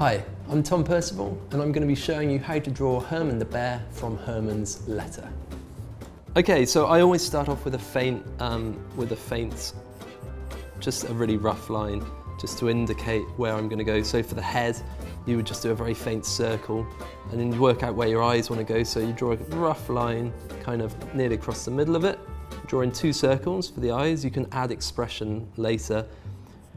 Hi, I'm Tom Percival and I'm going to be showing you how to draw Herman the Bear from Herman's letter. Okay, so I always start off with a faint, just a really rough line, just to indicate where I'm going to go. So for the head, you would just do a very faint circle, and then you work out where your eyes want to go. So you draw a rough line, kind of nearly across the middle of it. Draw in 2 circles for the eyes. You can add expression later.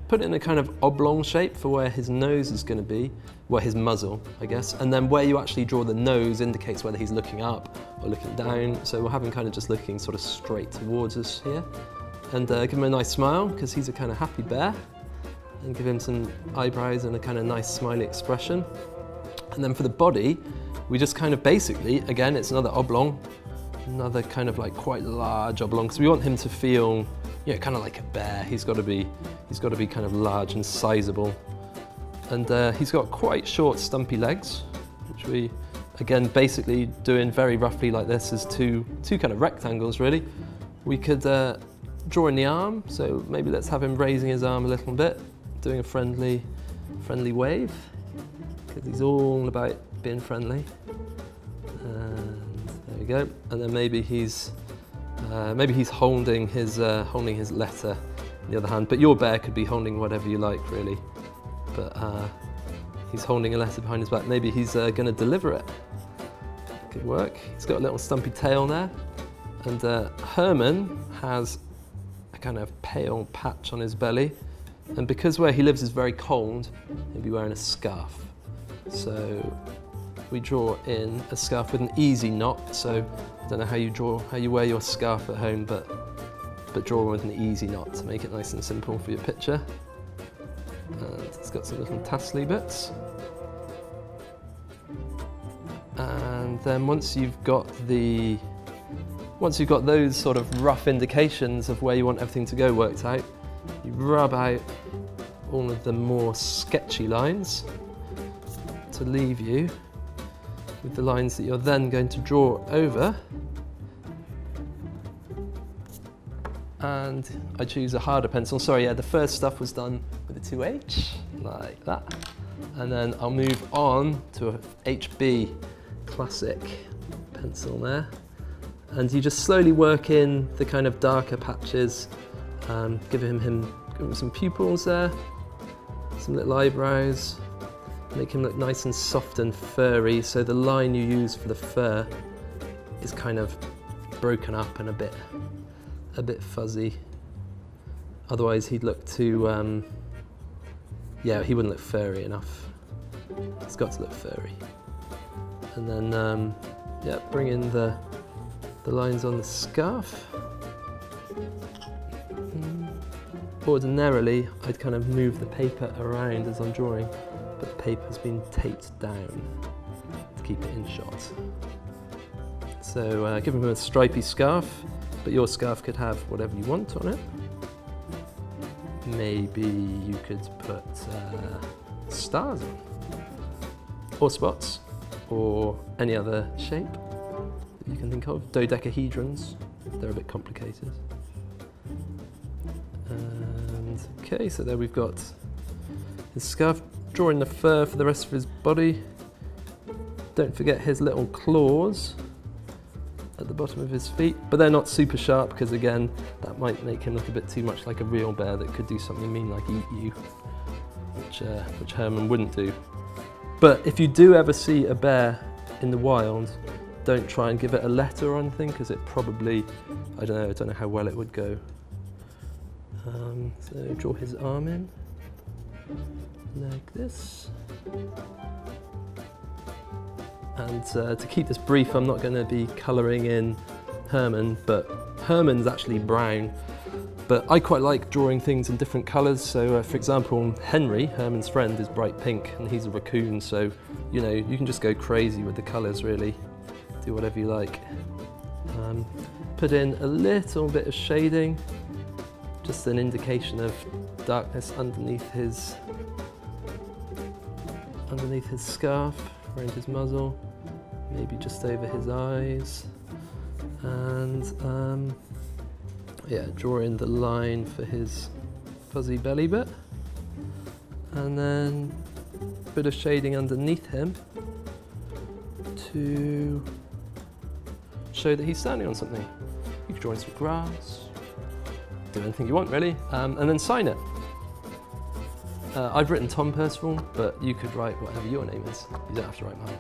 Put it in a kind of oblong shape for where his nose is going to be, well, his muzzle, I guess. And then where you actually draw the nose indicates whether he's looking up or looking down. So we'll have him kind of just looking sort of straight towards us here. And give him a nice smile, because he's a kind of happy bear. And give him some eyebrows and a kind of nice smiley expression. And then for the body, we just kind of basically, again, it's another oblong, another kind of like quite large oblong, because we want him to feel, you know, kind of like a bear. He's got to be kind of large and sizable. And he's got quite short, stumpy legs, which we, again, basically doing very roughly like this as two kind of rectangles, really. We could draw in the arm, so maybe let's have him raising his arm a little bit, doing a friendly wave, because he's all about being friendly. And there we go. And then maybe he's holding his letter in the other hand. But your bear could be holding whatever you like, really. But he's holding a letter behind his back. Maybe he's going to deliver it. Good work. He's got a little stumpy tail there. And Herman has a kind of pale patch on his belly. And because where he lives is very cold, he'll be wearing a scarf. So we draw in a scarf with an easy knot. So I don't know how you wear your scarf at home, but draw with an easy knot to make it nice and simple for your picture. And it's got some little tassely bits. And then once you've got those sort of rough indications of where you want everything to go worked out, you rub out all of the more sketchy lines to leave you with the lines that you're then going to draw over. And I choose a harder pencil. Sorry, yeah, the first stuff was done with a 2H, like that. And then I'll move on to a HB classic pencil there. And you just slowly work in the kind of darker patches, give him some pupils there, some little eyebrows, make him look nice and soft and furry, so the line you use for the fur is kind of broken up and a bit fuzzy. Otherwise he'd look too, yeah, he wouldn't look furry enough. It's got to look furry. And then, yeah, bring in the lines on the scarf. Ordinarily, I'd kind of move the paper around as I'm drawing, but the paper's been taped down to keep it in shot. So give him a stripy scarf, but your scarf could have whatever you want on it. Maybe you could put stars on, or spots, or any other shape that you can think of. Dodecahedrons, they're a bit complicated. And okay, so there we've got his scarf. Drawing the fur for the rest of his body. Don't forget his little claws at the bottom of his feet, but they're not super sharp, because again, that might make him look a bit too much like a real bear that could do something mean like eat you, which Herman wouldn't do. But if you do ever see a bear in the wild, don't try and give it a letter or anything, because it probably, I don't know how well it would go. So draw his arm in, like this. And to keep this brief, I'm not going to be colouring in Herman, but Herman's actually brown. But I quite like drawing things in different colours. So for example, Henry, Herman's friend, is bright pink, and he's a raccoon. So, you know, you can just go crazy with the colours, really. Do whatever you like. Put in a little bit of shading, just an indication of darkness underneath his scarf, around his muzzle, maybe just over his eyes, and yeah, draw in the line for his fuzzy belly bit, and then bit of shading underneath him to show that he's standing on something. You could draw in some grass, do anything you want really, and then sign it. I've written Tom Percival, but you could write whatever your name is. You don't have to write mine.